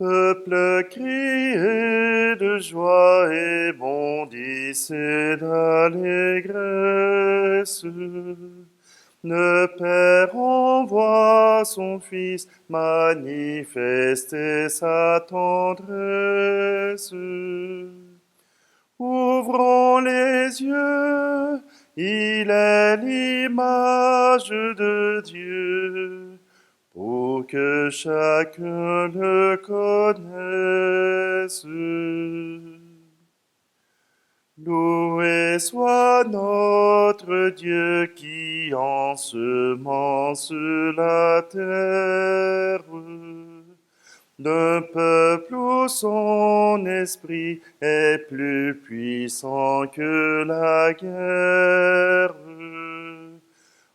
Peuple, criez de joie et bondissez d'allégresse. Le Père envoie son Fils manifester sa tendresse. Ouvrons les yeux, il est l'image de Dieu, pour que chacun le connaisse. Loué soit notre Dieu qui ensemence la terre, d'un peuple où son esprit est plus puissant que la guerre.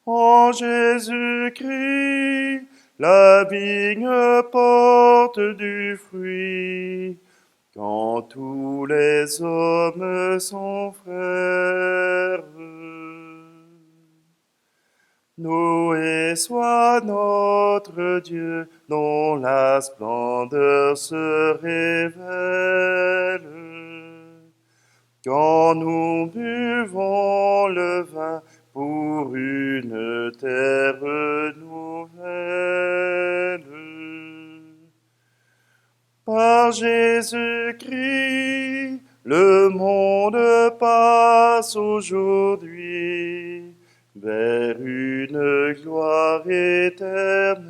En Jésus-Christ, la vigne porte du fruit, quand tous les hommes sont frères. Loué soit notre Dieu, dont la splendeur se révèle. Quand nous buvons le vin pour une terre nouvelle. Par Jésus-Christ, le monde passe aujourd'hui vers une gloire éternelle.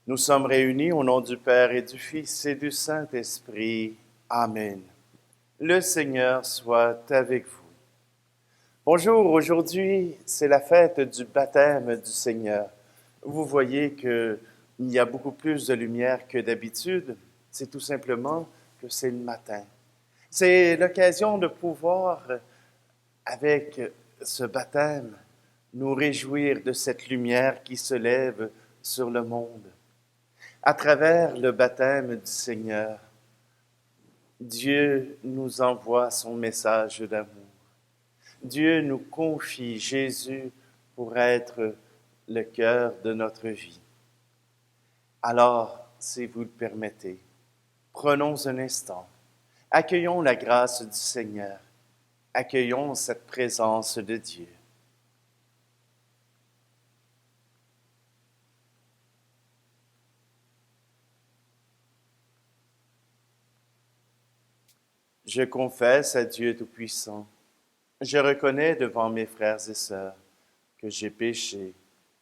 Nous sommes réunis au nom du Père et du Fils et du Saint-Esprit. Amen. Le Seigneur soit avec vous. Bonjour, aujourd'hui c'est la fête du baptême du Seigneur. Vous voyez qu'il y a beaucoup plus de lumière que d'habitude. C'est tout simplement que c'est le matin. C'est l'occasion de pouvoir, avec ce baptême, nous réjouir de cette lumière qui se lève sur le monde. À travers le baptême du Seigneur, Dieu nous envoie son message d'amour. Dieu nous confie Jésus pour être le cœur de notre vie. Alors, si vous le permettez, prenons un instant, accueillons la grâce du Seigneur, accueillons cette présence de Dieu. Je confesse à Dieu Tout-Puissant, je reconnais devant mes frères et sœurs que j'ai péché,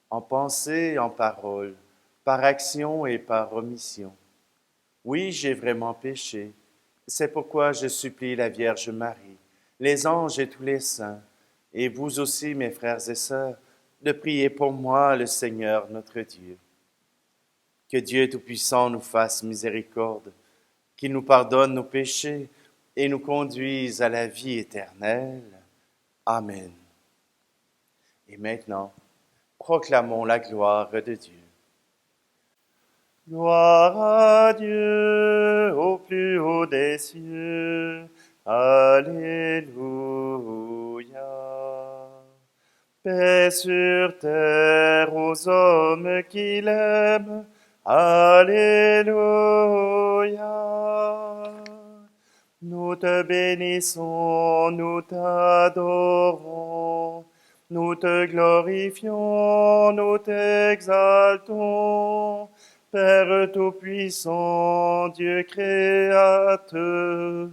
en pensée et en parole, par action et par omission. Oui, j'ai vraiment péché. C'est pourquoi je supplie la Vierge Marie, les anges et tous les saints, et vous aussi, mes frères et sœurs, de prier pour moi, le Seigneur notre Dieu. Que Dieu Tout-Puissant nous fasse miséricorde, qu'il nous pardonne nos péchés et nous conduise à la vie éternelle. Amen. Et maintenant, proclamons la gloire de Dieu. Gloire à Dieu au plus haut des cieux. Alléluia. Paix sur terre aux hommes qui l'aiment. Alléluia. Nous te bénissons, nous t'adorons. Nous te glorifions, nous t'exaltons. Père Tout-Puissant, Dieu Créateur,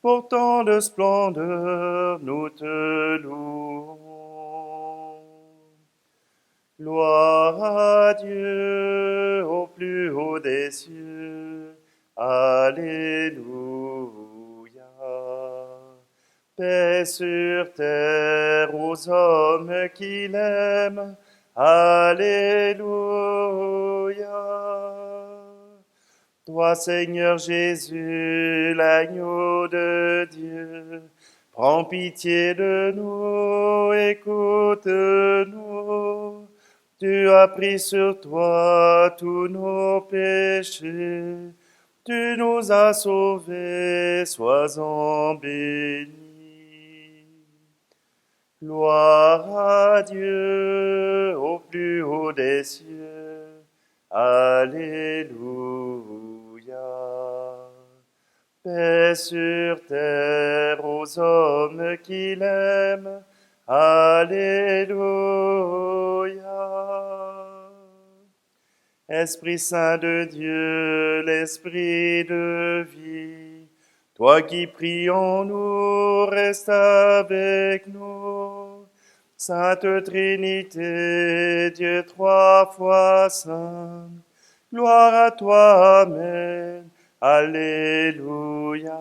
pour tant de splendeur, nous te louons. Gloire à Dieu au plus haut des cieux. Alléluia. Paix sur terre aux hommes qui l'aiment. Alléluia. Toi, Seigneur Jésus, l'agneau de Dieu, prends pitié de nous, écoute-nous. Tu as pris sur toi tous nos péchés, tu nous as sauvés, sois-en béni. Gloire à Dieu au plus haut des cieux. Alléluia. Paix sur terre aux hommes qui l'aiment. Alléluia. Esprit Saint de Dieu, l'Esprit de vie, toi qui pries en nous, reste avec nous. Sainte Trinité, Dieu trois fois saint, gloire à toi, Amen. Alléluia.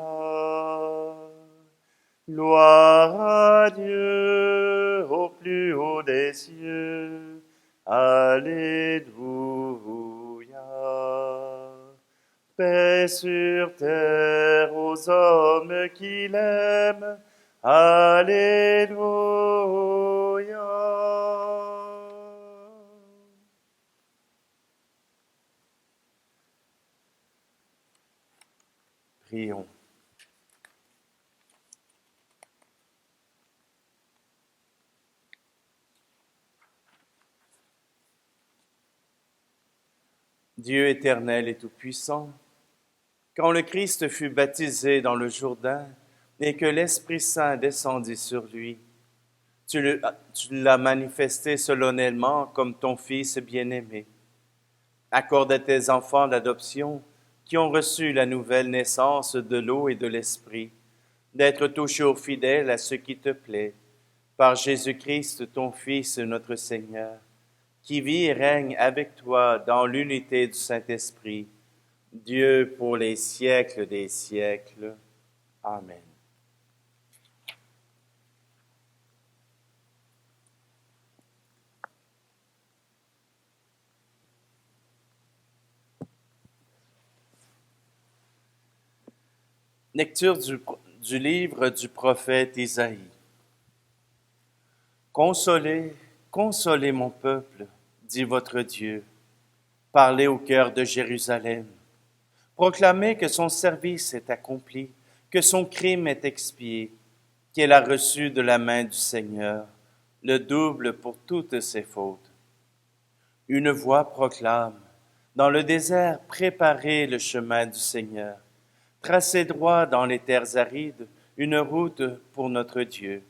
Gloire à Dieu au plus haut des cieux. Alléluia. Paix sur terre aux hommes qui l'aiment. Alléluia. Prions. Dieu éternel et tout-puissant, quand le Christ fut baptisé dans le Jourdain et que l'Esprit Saint descendit sur lui, tu l'as manifesté solennellement comme ton Fils bien-aimé. Accorde à tes enfants d'adoption qui ont reçu la nouvelle naissance de l'eau et de l'Esprit, d'être toujours fidèles à ce qui te plaît, par Jésus-Christ, ton Fils, notre Seigneur, qui vit et règne avec toi dans l'unité du Saint-Esprit, Dieu pour les siècles des siècles. Amen. Lecture du livre du prophète Isaïe. Consolez, consolez mon peuple, dit votre Dieu. Parlez au cœur de Jérusalem. Proclamez que son service est accompli, que son crime est expié, qu'elle a reçu de la main du Seigneur le double pour toutes ses fautes. Une voix proclame, dans le désert, préparez le chemin du Seigneur. Tracez droit dans les terres arides une route pour notre Dieu.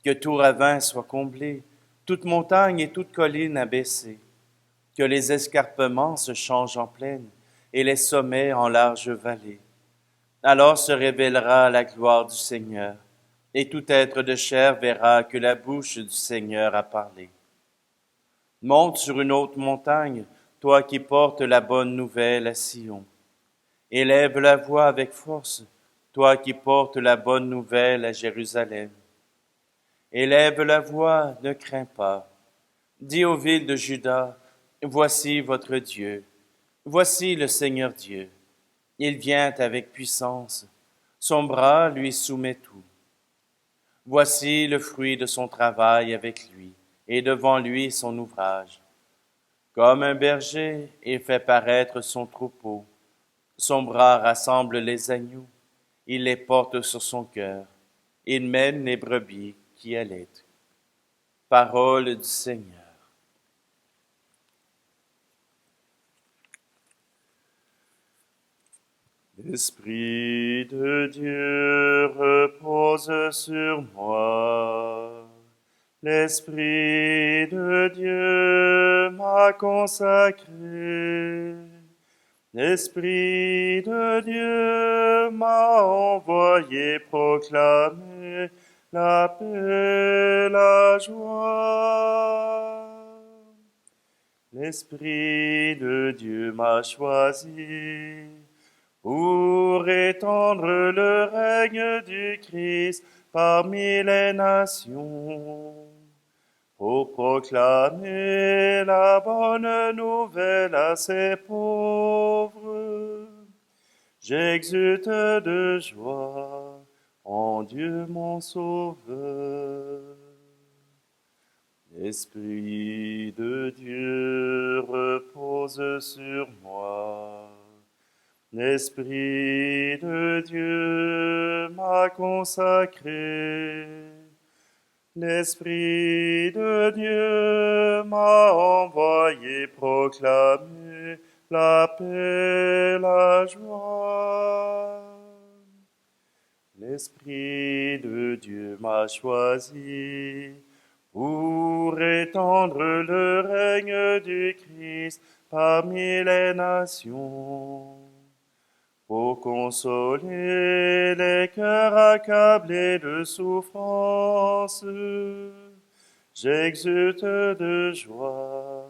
Que tout ravin soit comblé, toute montagne et toute colline abaissée. Que les escarpements se changent en plaine et les sommets en larges vallées. Alors se révélera la gloire du Seigneur, et tout être de chair verra que la bouche du Seigneur a parlé. Monte sur une haute montagne, toi qui portes la bonne nouvelle à Sion. Élève la voix avec force, toi qui portes la bonne nouvelle à Jérusalem. Élève la voix, ne crains pas. Dis aux villes de Juda, voici votre Dieu, voici le Seigneur Dieu. Il vient avec puissance, son bras lui soumet tout. Voici le fruit de son travail avec lui, et devant lui son ouvrage. Comme un berger, il fait paraître son troupeau. Son bras rassemble les agneaux, il les porte sur son cœur. Il mène les brebis qui allaitent. Parole du Seigneur. L'Esprit de Dieu repose sur moi. L'Esprit de Dieu m'a consacré. L'Esprit de Dieu m'a envoyé proclamer la paix, la joie. L'Esprit de Dieu m'a choisi pour étendre le règne du Christ parmi les nations, pour proclamer la bonne nouvelle à ses pauvres. J'exulte de joie en Dieu mon Sauveur. L'Esprit de Dieu repose sur moi. L'Esprit de Dieu m'a consacré. L'Esprit de Dieu m'a envoyé proclamer la paix, la joie. L'Esprit de Dieu m'a choisi pour étendre le règne du Christ parmi les nations, pour consoler les cœurs accablés de souffrance. J'exulte de joie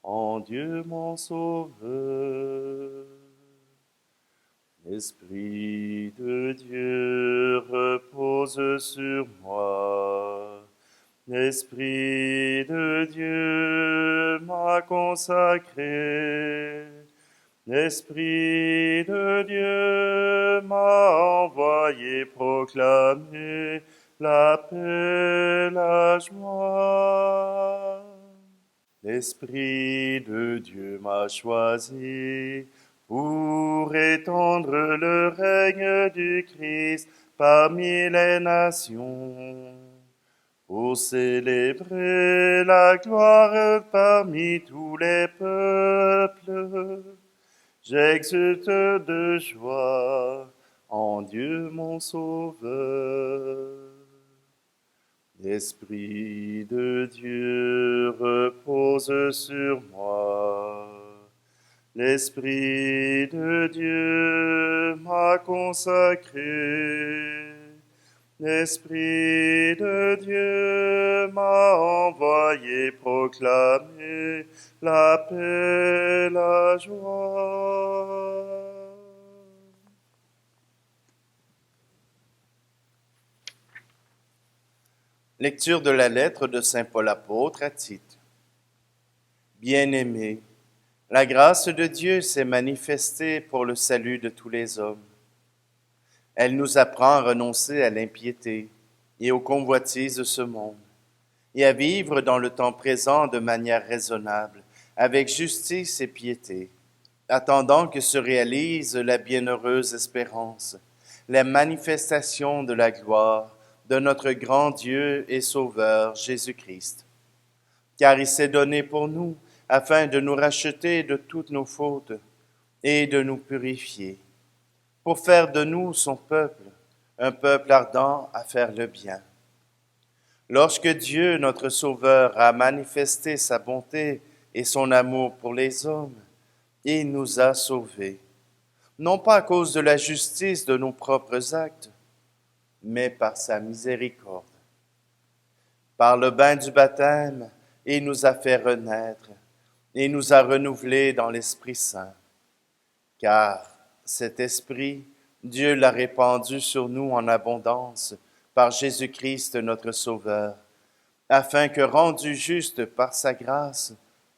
en Dieu mon Sauveur. L'Esprit de Dieu repose sur moi. L'Esprit de Dieu m'a consacré. L'Esprit de Dieu m'a envoyé proclamer la paix, la joie. L'Esprit de Dieu m'a choisi pour étendre le règne du Christ parmi les nations, pour célébrer la gloire parmi tous les peuples. J'exulte de joie en Dieu mon Sauveur. L'Esprit de Dieu repose sur moi. L'Esprit de Dieu m'a consacré. L'Esprit de Dieu m'a envoyé proclamer la paix, la joie. Lecture de la lettre de saint Paul apôtre à Tite. Bien-aimés, la grâce de Dieu s'est manifestée pour le salut de tous les hommes. Elle nous apprend à renoncer à l'impiété et aux convoitises de ce monde, et à vivre dans le temps présent de manière raisonnable, avec justice et piété, attendant que se réalise la bienheureuse espérance, la manifestation de la gloire de notre grand Dieu et Sauveur Jésus-Christ. Car il s'est donné pour nous, afin de nous racheter de toutes nos fautes et de nous purifier, pour faire de nous son peuple, un peuple ardent à faire le bien. Lorsque Dieu, notre Sauveur, a manifesté sa bonté et son amour pour les hommes, il nous a sauvés, non pas à cause de la justice de nos propres actes, mais par sa miséricorde. Par le bain du baptême, il nous a fait renaître et nous a renouvelés dans l'Esprit Saint. Car cet Esprit, Dieu l'a répandu sur nous en abondance par Jésus-Christ notre Sauveur, afin que, rendus justes par sa grâce,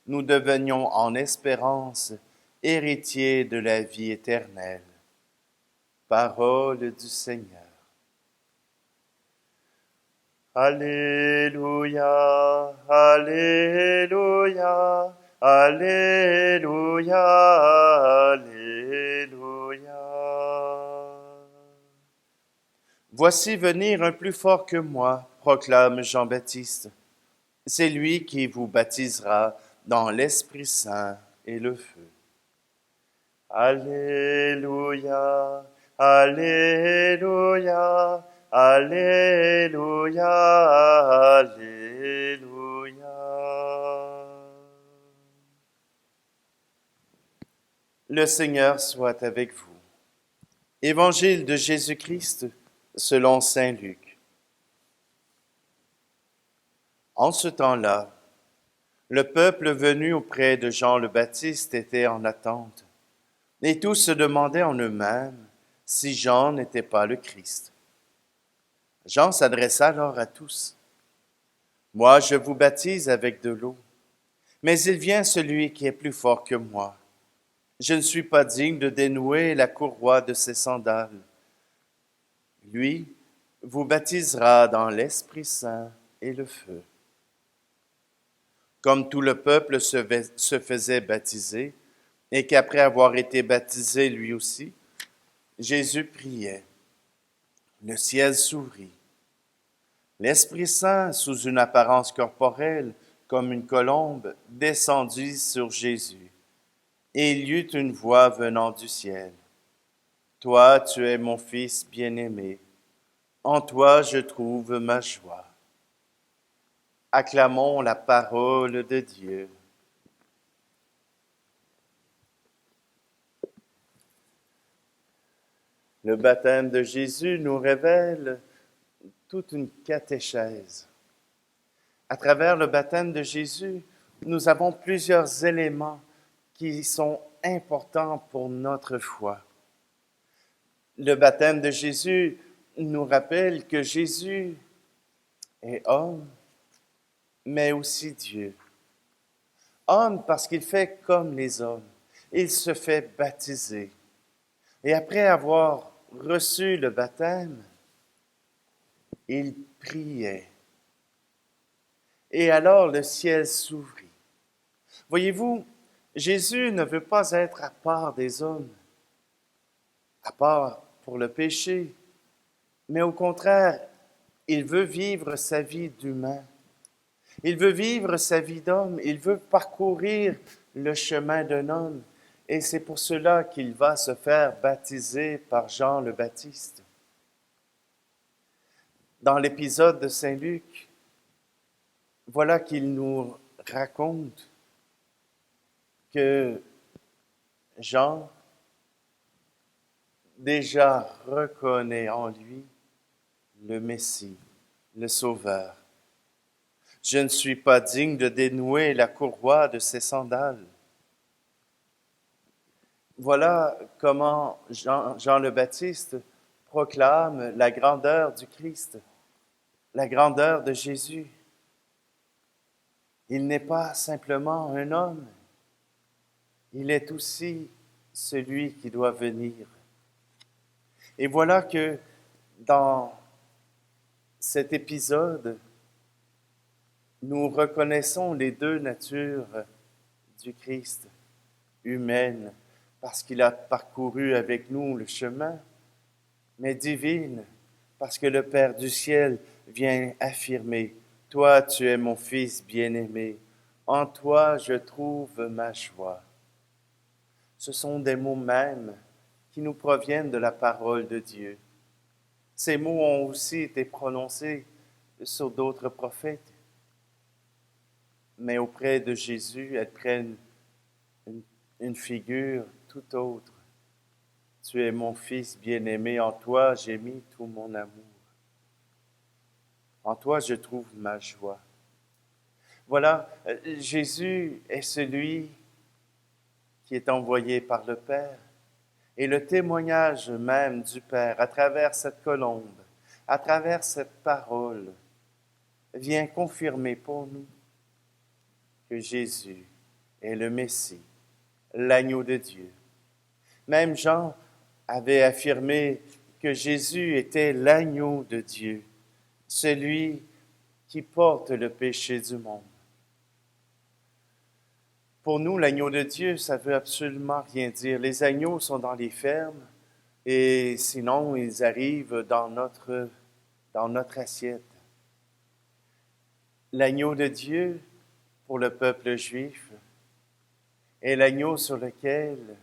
nous devenions en espérance héritiers de la vie éternelle. Parole du Seigneur. Alléluia, Alléluia, Alléluia, Alléluia. Voici venir un plus fort que moi, proclame Jean-Baptiste. C'est lui qui vous baptisera dans l'Esprit Saint et le feu. Alléluia, Alléluia, Alléluia, Alléluia. Le Seigneur soit avec vous. Évangile de Jésus-Christ selon saint Luc. En ce temps-là, le peuple venu auprès de Jean le Baptiste était en attente, et tous se demandaient en eux-mêmes si Jean n'était pas le Christ. Jean s'adressa alors à tous. « Moi, je vous baptise avec de l'eau, mais il vient celui qui est plus fort que moi. Je ne suis pas digne de dénouer la courroie de ses sandales. Lui vous baptisera dans l'Esprit Saint et le feu. » Comme tout le peuple se faisait baptiser, et qu'après avoir été baptisé lui aussi, Jésus priait. Le ciel s'ouvrit. L'Esprit Saint, sous une apparence corporelle, comme une colombe, descendit sur Jésus. Et il y eut une voix venant du ciel. Toi, tu es mon Fils bien-aimé. En toi, je trouve ma joie. Acclamons la parole de Dieu. Le baptême de Jésus nous révèle toute une catéchèse. À travers le baptême de Jésus, nous avons plusieurs éléments qui sont importants pour notre foi. Le baptême de Jésus nous rappelle que Jésus est homme, mais aussi Dieu. Homme parce qu'il fait comme les hommes. Il se fait baptiser. Et après avoir reçu le baptême, il priait. Et alors le ciel s'ouvrit. Voyez-vous, Jésus ne veut pas être à part des hommes, à part pour le péché, mais au contraire, il veut vivre sa vie d'humain. Il veut vivre sa vie d'homme, il veut parcourir le chemin d'un homme. Et c'est pour cela qu'il va se faire baptiser par Jean le Baptiste. Dans l'épisode de Saint Luc, voilà qu'il nous raconte que Jean déjà reconnaît en lui le Messie, le Sauveur. Je ne suis pas digne de dénouer la courroie de ses sandales. Voilà comment Jean le Baptiste proclame la grandeur du Christ, la grandeur de Jésus. Il n'est pas simplement un homme, il est aussi celui qui doit venir. Et voilà que dans cet épisode, nous reconnaissons les deux natures du Christ, humaine, parce qu'il a parcouru avec nous le chemin, mais divine, parce que le Père du ciel vient affirmer, « Toi, tu es mon Fils bien-aimé, en toi je trouve ma joie. » Ce sont des mots mêmes qui nous proviennent de la parole de Dieu. Ces mots ont aussi été prononcés sur d'autres prophètes, mais auprès de Jésus, elles prennent une figure tout autre. Tu es mon Fils bien-aimé, en toi j'ai mis tout mon amour. En toi je trouve ma joie. Voilà, Jésus est celui qui est envoyé par le Père. Et le témoignage même du Père, à travers cette colombe, à travers cette parole, vient confirmer pour nous que Jésus est le Messie, l'agneau de Dieu. Même Jean avait affirmé que Jésus était l'agneau de Dieu, celui qui porte le péché du monde. Pour nous, l'agneau de Dieu, ça veut absolument rien dire. Les agneaux sont dans les fermes et sinon, ils arrivent dans notre assiette. L'agneau de Dieu, pour le peuple juif, est l'agneau sur lequel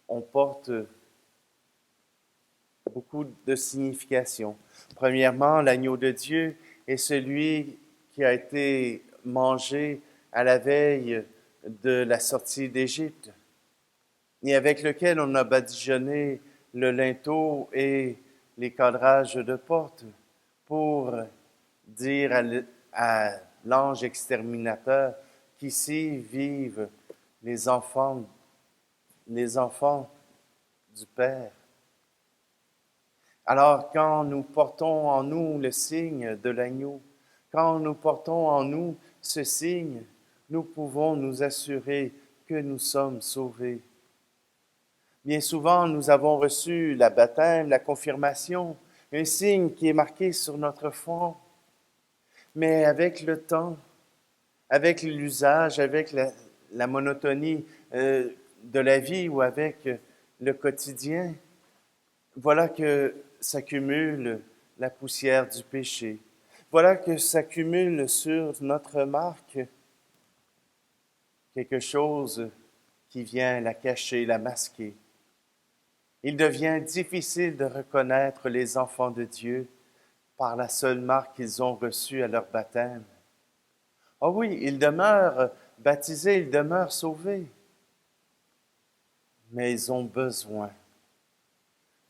on porte beaucoup de significations. Premièrement, l'agneau de Dieu est celui qui a été mangé à la veille de la sortie d'Égypte et avec lequel on a badigeonné le linteau et les cadrages de porte pour dire à l'ange exterminateur qu'ici vivent les enfants du Père. Alors, quand nous portons en nous le signe de l'agneau, quand nous portons en nous ce signe, nous pouvons nous assurer que nous sommes sauvés. Bien souvent, nous avons reçu la baptême, la confirmation, un signe qui est marqué sur notre front. Mais avec le temps, avec l'usage, avec la monotonie de la vie ou avec le quotidien, voilà que s'accumule la poussière du péché. Voilà que s'accumule sur notre marque quelque chose qui vient la cacher, la masquer. Il devient difficile de reconnaître les enfants de Dieu par la seule marque qu'ils ont reçue à leur baptême. Ah oui, ils demeurent baptisés, ils demeurent sauvés, mais ils ont besoin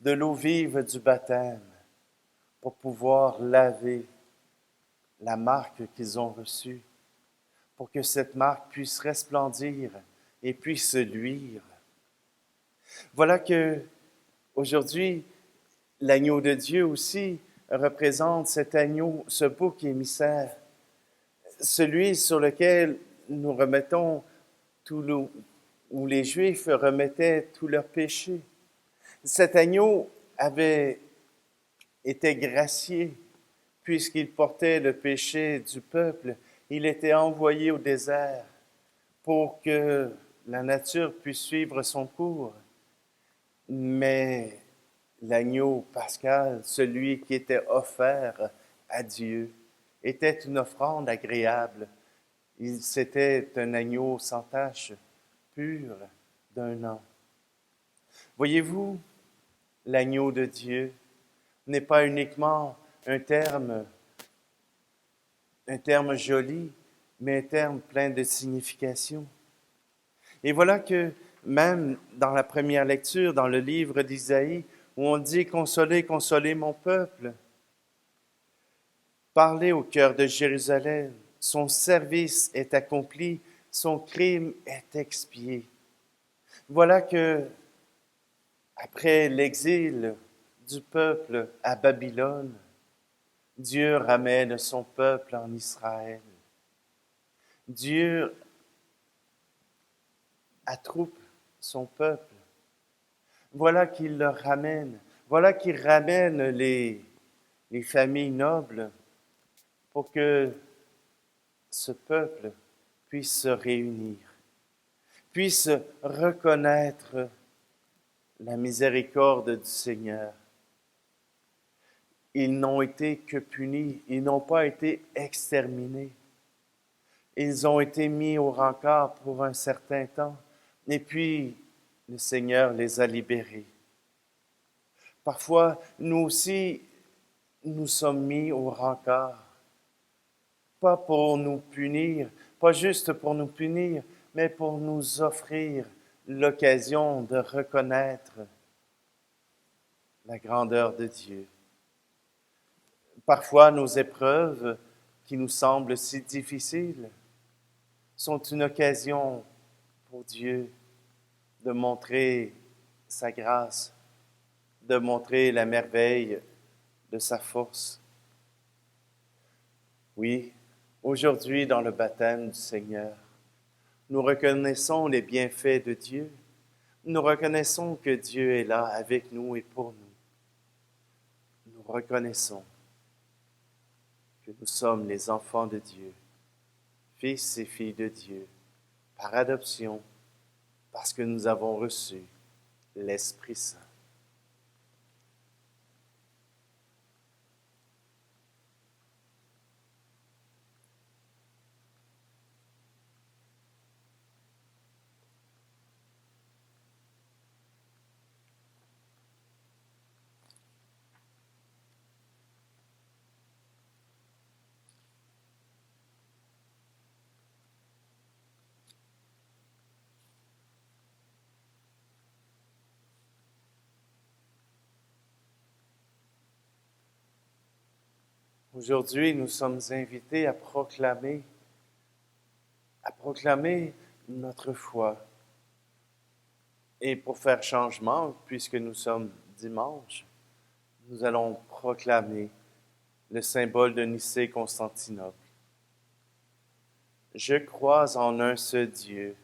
de l'eau vive du baptême pour pouvoir laver la marque qu'ils ont reçue, pour que cette marque puisse resplendir et puisse luire. Voilà que aujourd'hui, l'agneau de Dieu aussi représente cet agneau, ce bouc émissaire, celui sur lequel nous remettons où les Juifs remettaient tous leurs péchés. Cet agneau avait été gracié puisqu'il portait le péché du peuple. Il était envoyé au désert pour que la nature puisse suivre son cours. Mais l'agneau pascal, celui qui était offert à Dieu, était une offrande agréable. C'était un agneau sans tache, pur, d'un an. Voyez-vous, l'agneau de Dieu n'est pas uniquement un terme joli, mais un terme plein de signification. Et voilà que même dans la première lecture, dans le livre d'Isaïe, où on dit « Consolez, consolez mon peuple », parlez au cœur de Jérusalem, son service est accompli, son crime est expié. Voilà que, après l'exil du peuple à Babylone, Dieu ramène son peuple en Israël. Dieu attroupe son peuple. Voilà qu'il le ramène. Voilà qu'il ramène les familles nobles pour que ce peuple puisse se réunir, puisse reconnaître la miséricorde du Seigneur. Ils n'ont été que punis, ils n'ont pas été exterminés. Ils ont été mis au rencard pour un certain temps, et puis le Seigneur les a libérés. Parfois, nous aussi, nous sommes mis au rencard, pas pour nous punir, pas juste pour nous punir, mais pour nous offrir l'occasion de reconnaître la grandeur de Dieu. Parfois, nos épreuves qui nous semblent si difficiles sont une occasion pour Dieu de montrer sa grâce, de montrer la merveille de sa force. Oui, aujourd'hui, dans le baptême du Seigneur, nous reconnaissons les bienfaits de Dieu. Nous reconnaissons que Dieu est là avec nous et pour nous. Nous reconnaissons que nous sommes les enfants de Dieu, fils et filles de Dieu, par adoption, parce que nous avons reçu l'Esprit Saint. Aujourd'hui, nous sommes invités à proclamer notre foi. Et pour faire changement, puisque nous sommes dimanche, nous allons proclamer le symbole de Nicée-Constantinople. Je crois en un seul Dieu,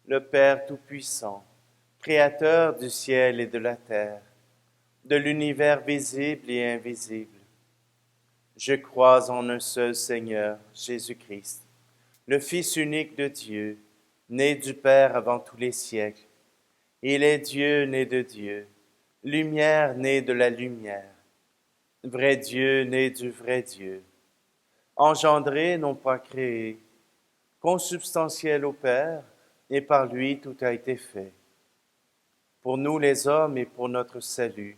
le Père Tout-Puissant, Créateur du ciel et de la terre, de l'univers visible et invisible. Je crois en un seul Seigneur, Jésus-Christ, le Fils unique de Dieu, né du Père avant tous les siècles. Il est Dieu né de Dieu, lumière née de la lumière, vrai Dieu né du vrai Dieu, engendré, non pas créé, consubstantiel au Père, et par lui tout a été fait. Pour nous les hommes et pour notre salut,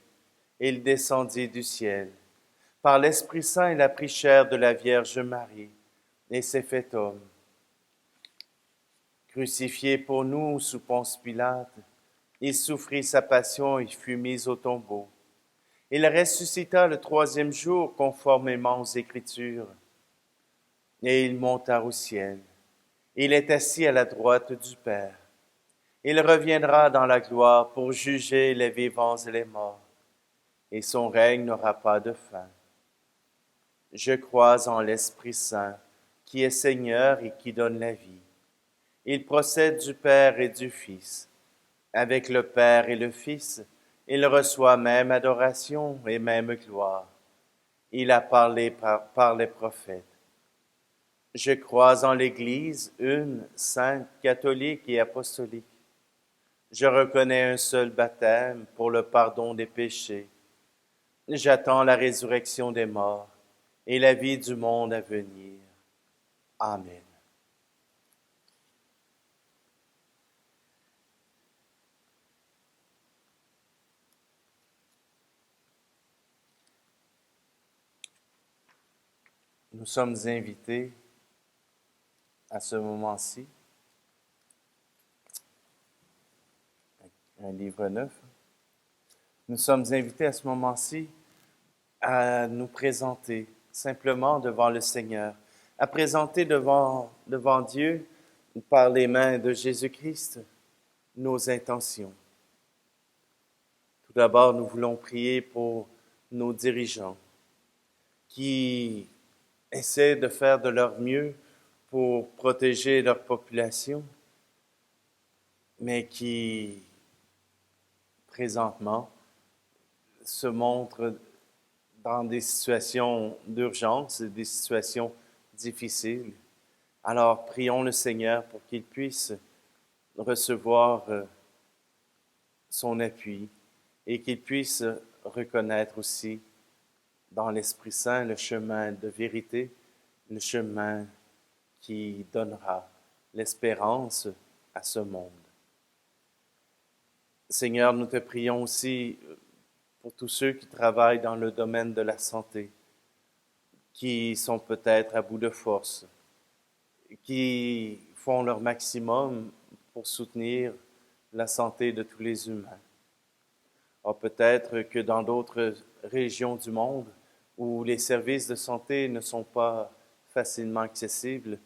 il descendit du ciel. Par l'Esprit Saint, il a pris chair de la Vierge Marie et s'est fait homme. Crucifié pour nous sous Ponce Pilate, il souffrit sa passion et fut mis au tombeau. Il ressuscita le troisième jour conformément aux Écritures, et il monta au ciel. Il est assis à la droite du Père. Il reviendra dans la gloire pour juger les vivants et les morts, et son règne n'aura pas de fin. Je crois en l'Esprit Saint, qui est Seigneur et qui donne la vie. Il procède du Père et du Fils. Avec le Père et le Fils, il reçoit même adoration et même gloire. Il a parlé par les prophètes. Je crois en l'Église, une, sainte, catholique et apostolique. Je reconnais un seul baptême pour le pardon des péchés. J'attends la résurrection des morts et la vie du monde à venir. Amen. Nous sommes invités à ce moment-ci, un livre neuf, nous sommes invités à ce moment-ci à nous présenter simplement devant le Seigneur, à présenter devant Dieu, par les mains de Jésus-Christ, nos intentions. Tout d'abord, nous voulons prier pour nos dirigeants qui essaient de faire de leur mieux pour protéger leur population, mais qui, présentement, se montrent dans des situations d'urgence, des situations difficiles. Alors, prions le Seigneur pour qu'il puisse recevoir son appui et qu'il puisse reconnaître aussi dans l'Esprit Saint le chemin de vérité, le chemin qui donnera l'espérance à ce monde. Seigneur, nous te prions aussi pour tous ceux qui travaillent dans le domaine de la santé, qui sont peut-être à bout de force, qui font leur maximum pour soutenir la santé de tous les humains. Or, peut-être que dans d'autres régions du monde où les services de santé ne sont pas facilement accessibles,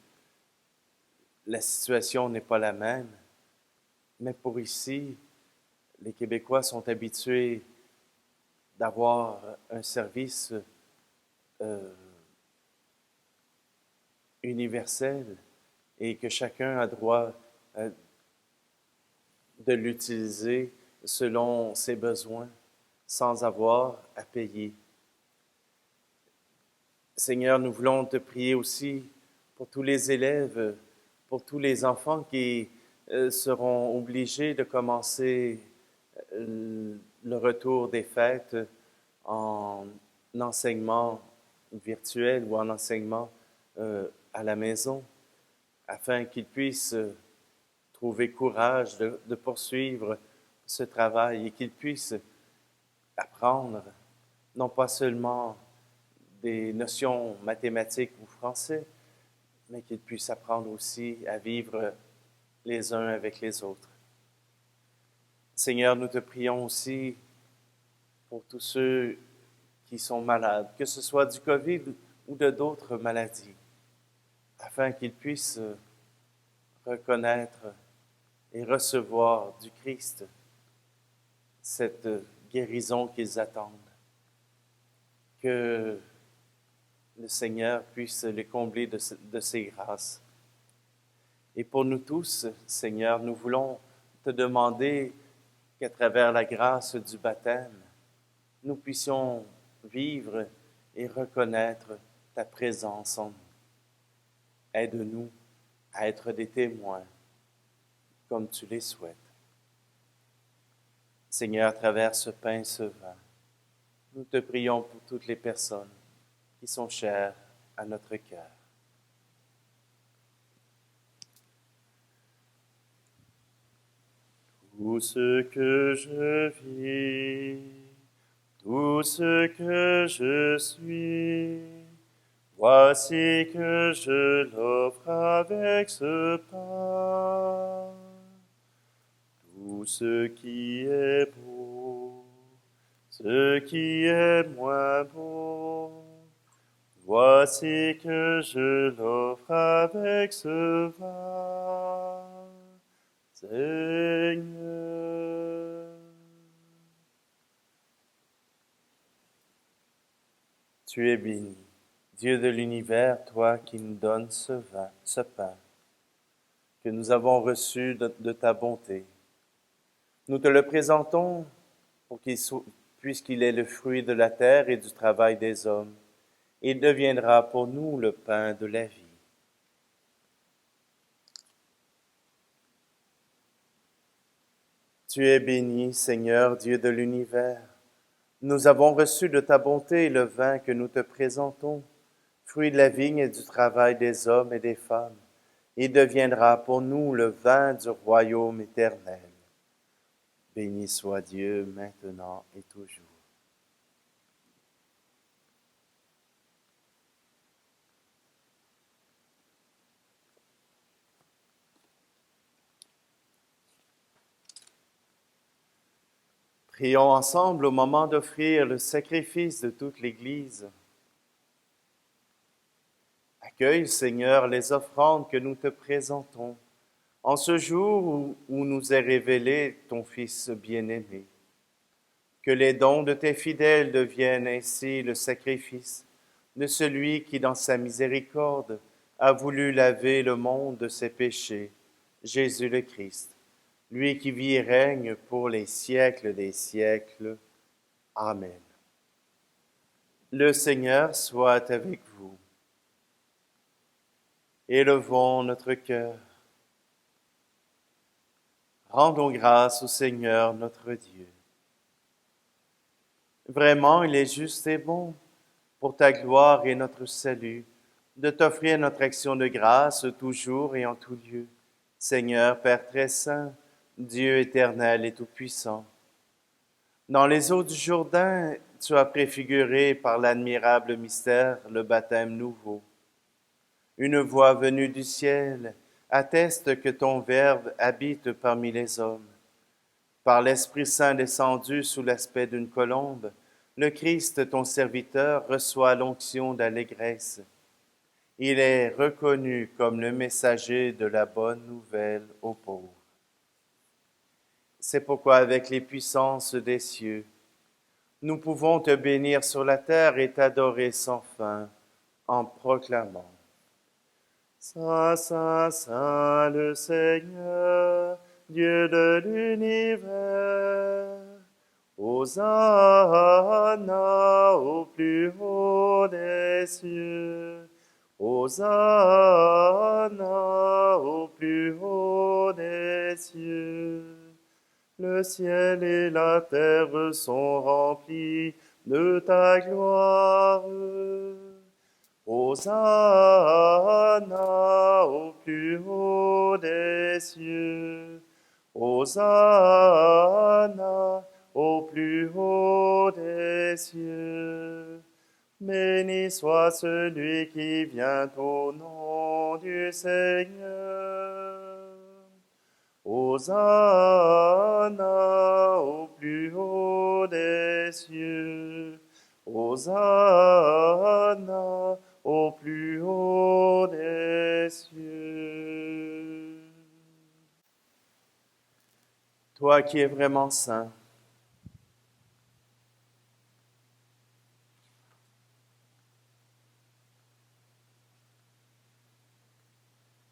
la situation n'est pas la même. Mais pour ici, les Québécois sont habitués d'avoir un service universel et que chacun a droit de l'utiliser selon ses besoins, sans avoir à payer. Seigneur, nous voulons te prier aussi pour tous les élèves, pour tous les enfants qui seront obligés de commencer le retour des fêtes en enseignement virtuel ou en enseignement à la maison, afin qu'ils puissent trouver courage de poursuivre ce travail et qu'ils puissent apprendre non pas seulement des notions mathématiques ou français, mais qu'ils puissent apprendre aussi à vivre les uns avec les autres. Seigneur, nous te prions aussi pour tous ceux qui sont malades, que ce soit du COVID ou de d'autres maladies, afin qu'ils puissent reconnaître et recevoir du Christ cette guérison qu'ils attendent. Que le Seigneur puisse les combler de ses grâces. Et pour nous tous, Seigneur, nous voulons te demander qu'à travers la grâce du baptême, nous puissions vivre et reconnaître ta présence en nous. Aide-nous à être des témoins comme tu les souhaites. Seigneur, à travers ce pain et ce vin, Nous te prions pour toutes les personnes qui sont chères à notre cœur. Tout ce que je vis, tout ce que je suis, voici que je l'offre avec ce pain. Tout ce qui est beau, ce qui est moins beau, voici que je l'offre avec ce vin. Seigneur. Tu es béni, Dieu de l'univers, toi qui nous donnes ce vin, ce pain, que nous avons reçu de ta bonté. Nous te le présentons puisqu'il est le fruit de la terre et du travail des hommes. Il deviendra pour nous le pain de la vie. Tu es béni, Seigneur, Dieu de l'univers. Nous avons reçu de ta bonté le vin que nous te présentons, fruit de la vigne et du travail des hommes et des femmes. Il deviendra pour nous le vin du royaume éternel. Béni soit Dieu maintenant et toujours. Prions ensemble au moment d'offrir le sacrifice de toute l'Église. Accueille, Seigneur, les offrandes que nous te présentons en ce jour où nous est révélé ton Fils bien-aimé. Que les dons de tes fidèles deviennent ainsi le sacrifice de celui qui, dans sa miséricorde, a voulu laver le monde de ses péchés, Jésus le Christ, lui qui vit et règne pour les siècles des siècles. Amen. Le Seigneur soit avec vous. Élevons notre cœur. Rendons grâce au Seigneur notre Dieu. Vraiment, il est juste et bon, pour ta gloire et notre salut, de t'offrir notre action de grâce toujours et en tout lieu. Seigneur, Père très saint, Dieu éternel et tout-puissant. Dans les eaux du Jourdain, tu as préfiguré par l'admirable mystère le baptême nouveau. Une voix venue du ciel atteste que ton Verbe habite parmi les hommes. Par l'Esprit Saint descendu sous l'aspect d'une colombe, le Christ, ton serviteur, reçoit l'onction d'allégresse. Il est reconnu comme le messager de la bonne nouvelle aux pauvres. C'est pourquoi, avec les puissances des cieux, nous pouvons te bénir sur la terre et t'adorer sans fin en proclamant: Saint, Saint, Saint, le Seigneur, Dieu de l'univers. Hosanna au plus haut des cieux. Hosanna au plus haut des cieux. Le ciel et la terre sont remplis de ta gloire. Hosanna au plus haut des cieux. Hosanna au plus haut des cieux. Béni soit celui qui vient au nom du Seigneur. Hosanna au plus haut des cieux. Hosanna au plus haut des cieux. Toi qui es vraiment saint,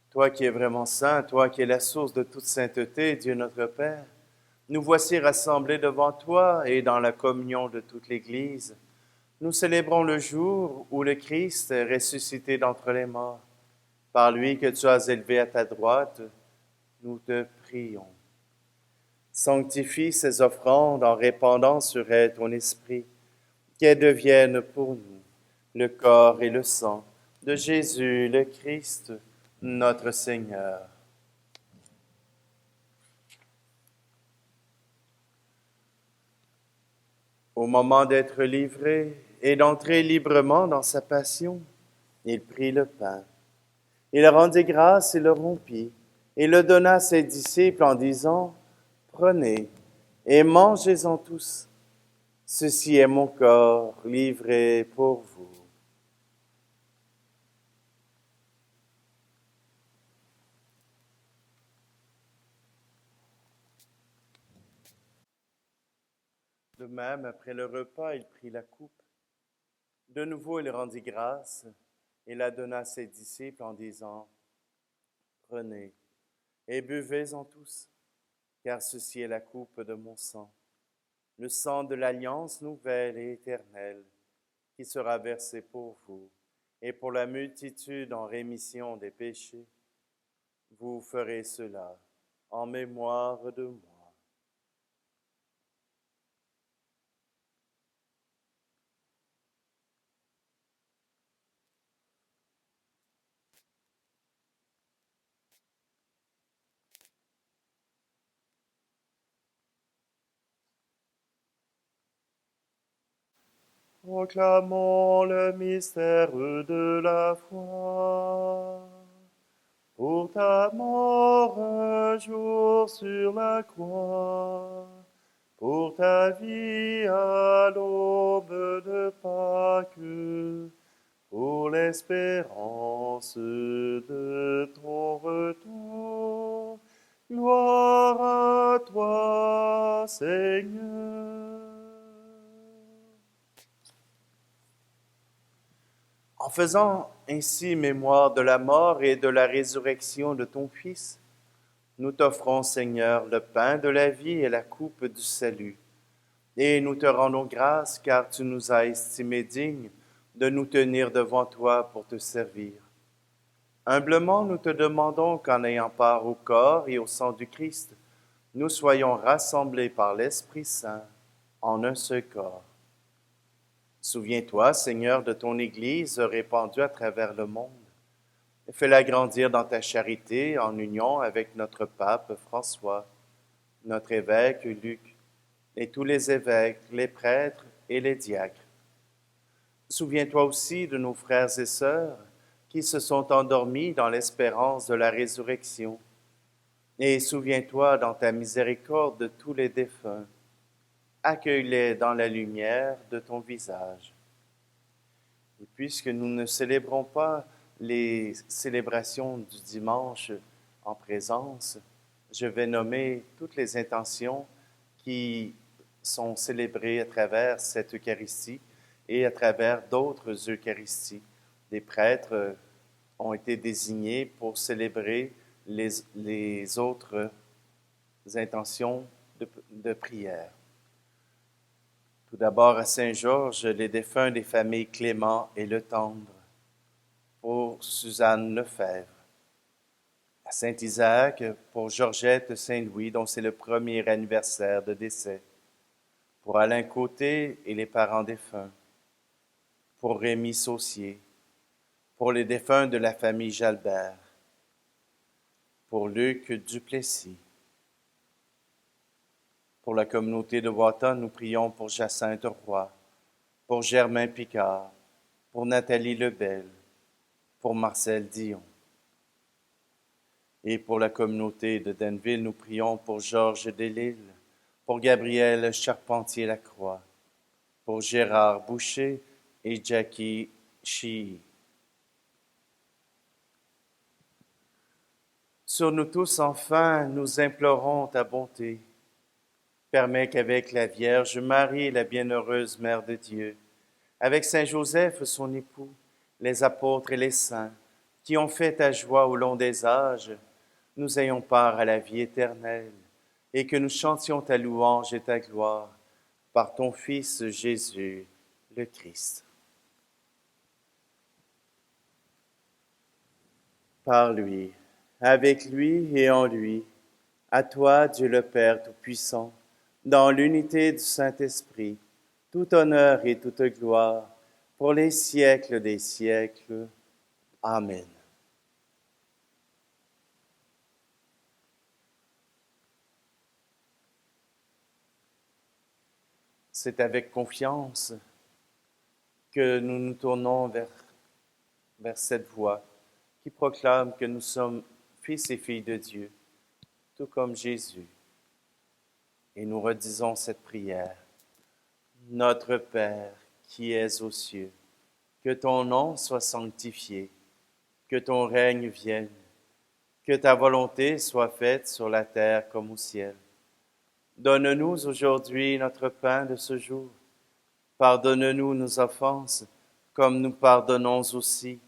toi qui es vraiment saint, toi qui es la source de toute sainteté, Dieu notre Père, nous voici rassemblés devant toi et dans la communion de toute l'Église. Nous célébrons le jour où le Christ est ressuscité d'entre les morts. Par lui que tu as élevé à ta droite, nous te prions. Sanctifie ces offrandes en répandant sur elles ton esprit, qu'elles deviennent pour nous le corps et le sang de Jésus le Christ, notre Seigneur. Au moment d'être livré et d'entrer librement dans sa passion, il prit le pain. Il rendit grâce et le rompit, et le donna à ses disciples en disant, « Prenez et mangez-en tous. Ceci est mon corps livré pour vous. » De même, après le repas, il prit la coupe. De nouveau, il rendit grâce et la donna à ses disciples en disant, « Prenez et buvez-en tous, car ceci est la coupe de mon sang, le sang de l'alliance nouvelle et éternelle, qui sera versé pour vous et pour la multitude en rémission des péchés. Vous ferez cela en mémoire de moi. » Proclamons le mystère de la foi. Pour ta mort un jour sur la croix, pour ta vie à l'aube de Pâques, pour l'espérance de ton retour. Gloire à toi, Seigneur. En faisant ainsi mémoire de la mort et de la résurrection de ton Fils, nous t'offrons, Seigneur, le pain de la vie et la coupe du salut. Et nous te rendons grâce car tu nous as estimés dignes de nous tenir devant toi pour te servir. Humblement, nous te demandons qu'en ayant part au corps et au sang du Christ, nous soyons rassemblés par l'Esprit Saint en un seul corps. Souviens-toi, Seigneur, de ton Église répandue à travers le monde. Fais-la grandir dans ta charité en union avec notre pape François, notre évêque Luc, et tous les évêques, les prêtres et les diacres. Souviens-toi aussi de nos frères et sœurs qui se sont endormis dans l'espérance de la résurrection. Et souviens-toi dans ta miséricorde de tous les défunts. Accueille-les dans la lumière de ton visage. Et puisque nous ne célébrons pas les célébrations du dimanche en présence, je vais nommer toutes les intentions qui sont célébrées à travers cette Eucharistie et à travers d'autres Eucharisties. Les prêtres ont été désignés pour célébrer les autres intentions de prière. Tout d'abord à Saint-Georges, les défunts des familles Clément et Le Tendre, pour Suzanne Lefebvre. À Saint-Isaac, pour Georgette Saint-Louis, dont c'est le premier anniversaire de décès. Pour Alain Côté et les parents défunts. Pour Rémi Saucier. Pour les défunts de la famille Jalbert. Pour Luc Duplessis. Pour la communauté de Wotton, nous prions pour Jacinthe Roy, pour Germain Picard, pour Nathalie Lebel, pour Marcel Dion. Et pour la communauté de Denville, nous prions pour Georges Delisle, pour Gabriel Charpentier-Lacroix, pour Gérard Boucher et Jackie Chi. Sur nous tous, enfin, nous implorons ta bonté. Permets qu'avec la Vierge Marie, la bienheureuse Mère de Dieu, avec Saint Joseph, son époux, les apôtres et les saints, qui ont fait ta joie au long des âges, nous ayons part à la vie éternelle, et que nous chantions ta louange et ta gloire par ton Fils Jésus, le Christ. Par lui, avec lui et en lui, à toi, Dieu le Père Tout-Puissant, dans l'unité du Saint-Esprit, tout honneur et toute gloire pour les siècles des siècles. Amen. C'est avec confiance que nous nous tournons vers cette voix qui proclame que nous sommes fils et filles de Dieu, tout comme Jésus. Et nous redisons cette prière. Notre Père qui es aux cieux, que ton nom soit sanctifié, que ton règne vienne, que ta volonté soit faite sur la terre comme au ciel. Donne-nous aujourd'hui notre pain de ce jour. Pardonne-nous nos offenses, comme nous pardonnons aussi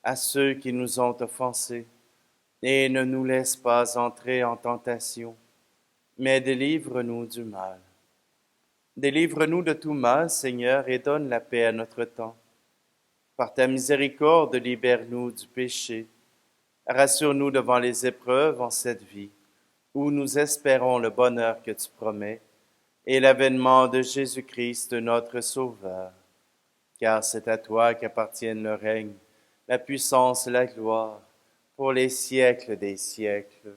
à ceux qui nous ont offensés. Et ne nous laisse pas entrer en tentation, mais délivre-nous du mal. Délivre-nous de tout mal, Seigneur, et donne la paix à notre temps. Par ta miséricorde, libère-nous du péché. Rassure-nous devant les épreuves en cette vie, où nous espérons le bonheur que tu promets, et l'avènement de Jésus-Christ, notre Sauveur. Car c'est à toi qu'appartiennent le règne, la puissance et la gloire, pour les siècles des siècles.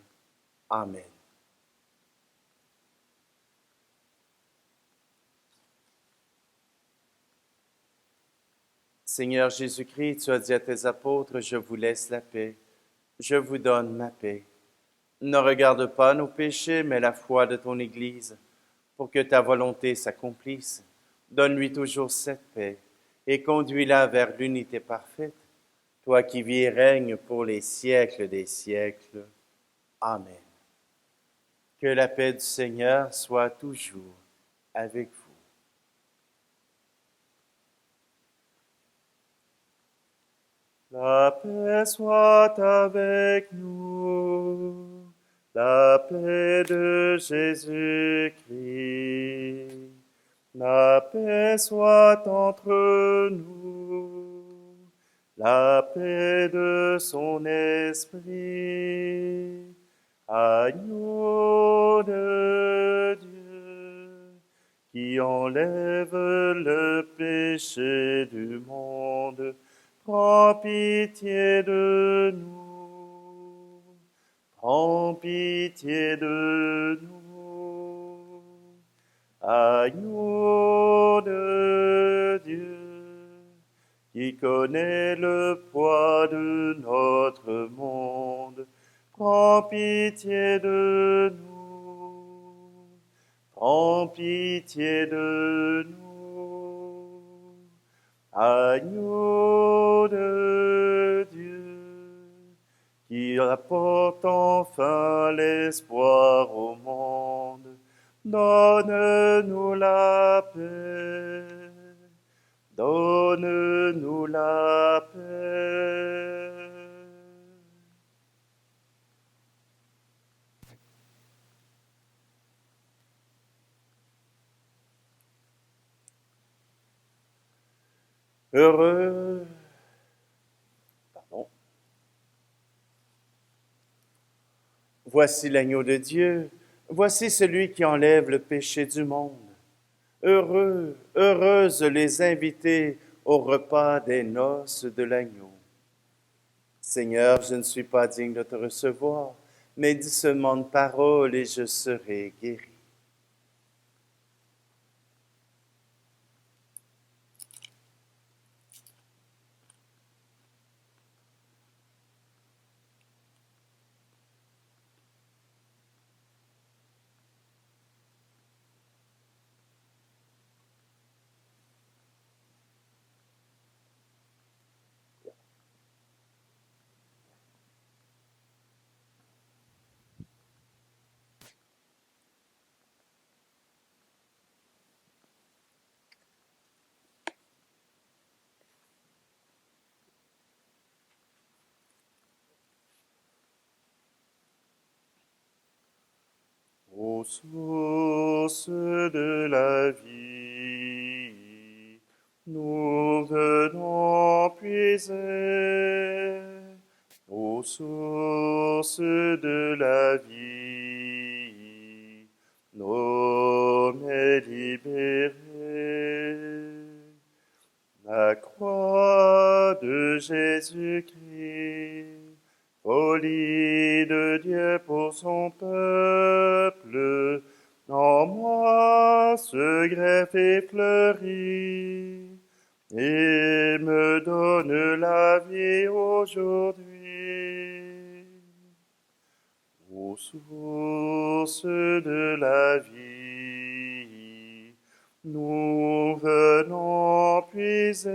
Amen. Seigneur Jésus-Christ, tu as dit à tes apôtres, je vous laisse la paix, je vous donne ma paix. Ne regarde pas nos péchés, mais la foi de ton Église, pour que ta volonté s'accomplisse. Donne-lui toujours cette paix et conduis-la vers l'unité parfaite, toi qui vis et règnes pour les siècles des siècles. Amen. Que la paix du Seigneur soit toujours avec vous. La paix soit avec nous, la paix de Jésus-Christ, la paix soit entre nous, la paix de son esprit, agneau de Dieu, qui enlève le péché du monde. Prends pitié de nous, prends pitié de nous. Agneau de Dieu, qui connaît le poids de notre monde, prends pitié de nous, prends pitié de nous. Agneau de Dieu, qui apporte enfin l'espoir au monde, donne-nous la paix, donne-nous la paix. Heureux, voici l'agneau de Dieu, voici celui qui enlève le péché du monde. Heureux, heureuses les invités au repas des noces de l'agneau. Seigneur, je ne suis pas digne de te recevoir, mais dis seulement une parole et je serai guéri. Ô source de la vie, nous venons puiser. Ô source de la vie, l'homme est libéré. Jésus-Christ. Folie de Dieu pour son peuple, en moi se greffe et fleurit, et me donne la vie aujourd'hui. Ô source de la vie, nous venons puiser.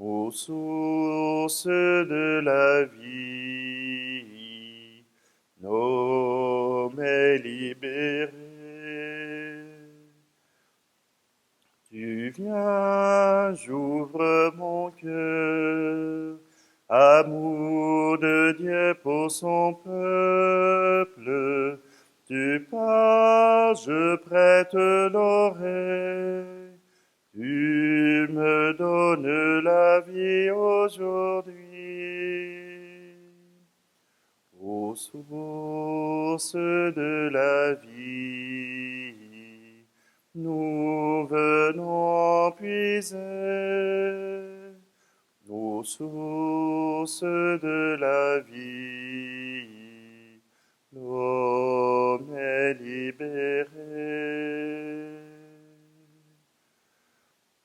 Ô source de la vie, nommé libéré. Tu viens, j'ouvre mon cœur, amour de Dieu pour son peuple. Tu parles, je prête l'oreille. Tu me donnes la vie aujourd'hui. Ô source de la vie, nous venons puiser. Ô source de la vie, l'homme est libéré.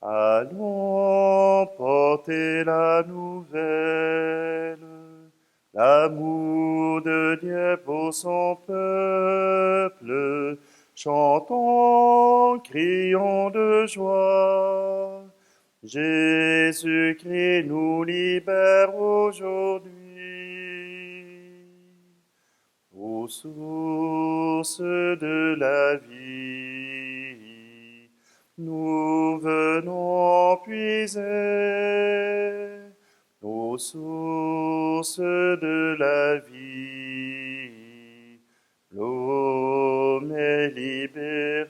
Allons porter la nouvelle, l'amour de Dieu pour son peuple. Chantons, crions de joie. Jésus-Christ nous libère aujourd'hui. Ô source de la vie, nous venons puiser. Ô source de la vie, l'homme est libéré.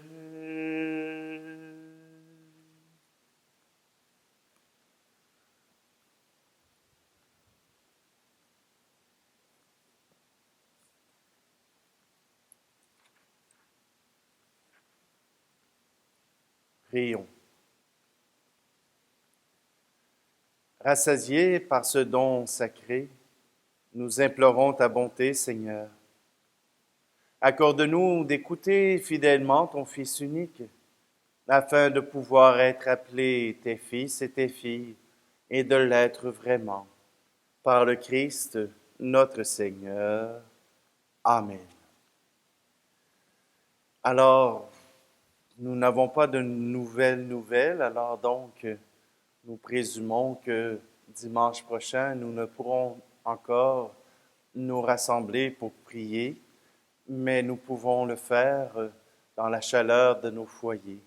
Prions. Rassasiés par ce don sacré, nous implorons ta bonté, Seigneur. Accorde-nous d'écouter fidèlement ton Fils unique, afin de pouvoir être appelés tes fils et tes filles, et de l'être vraiment. Par le Christ, notre Seigneur. Amen. Alors, nous n'avons pas de nouvelles, alors donc, nous présumons que dimanche prochain, nous ne pourrons encore nous rassembler pour prier, mais nous pouvons le faire dans la chaleur de nos foyers.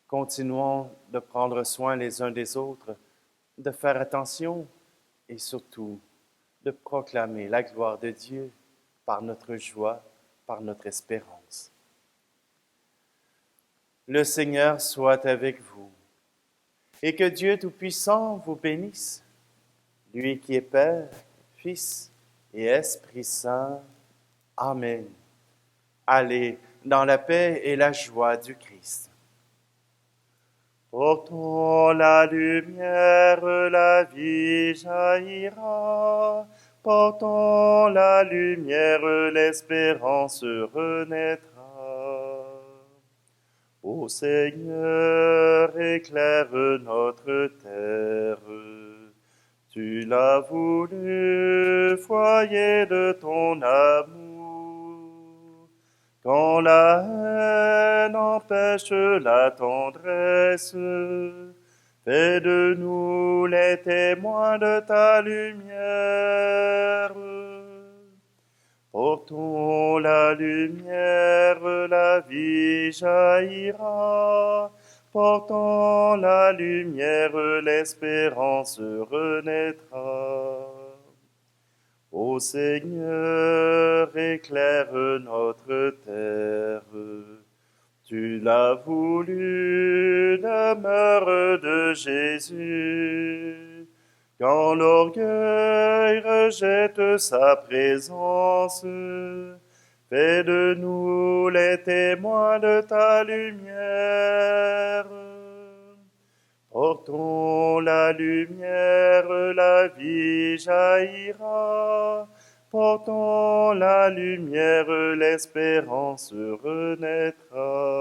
Continuons de prendre soin les uns des autres, de faire attention et surtout de proclamer la gloire de Dieu par notre joie, par notre espérance. Le Seigneur soit avec vous et que Dieu Tout-Puissant vous bénisse, lui qui est Père, Fils et Esprit Saint. Amen. Allez dans la paix et la joie du Christ. Portons la lumière, la vie jaillira. Portons la lumière, l'espérance renaîtra. Ô Seigneur, éclaire notre terre. Tu l'as voulu, foyer de ton amour. Quand la haine empêche la tendresse, fais de nous les témoins de ta lumière. Portons la lumière, la vie jaillira. Portons la lumière, l'espérance renaîtra. Ô Seigneur, éclaire notre terre. Tu l'as voulu, demeure de Jésus. Quand l'orgueil rejette sa présence, fais de nous les témoins de ta lumière. Portons la lumière, la vie jaillira. Portons la lumière, l'espérance renaîtra.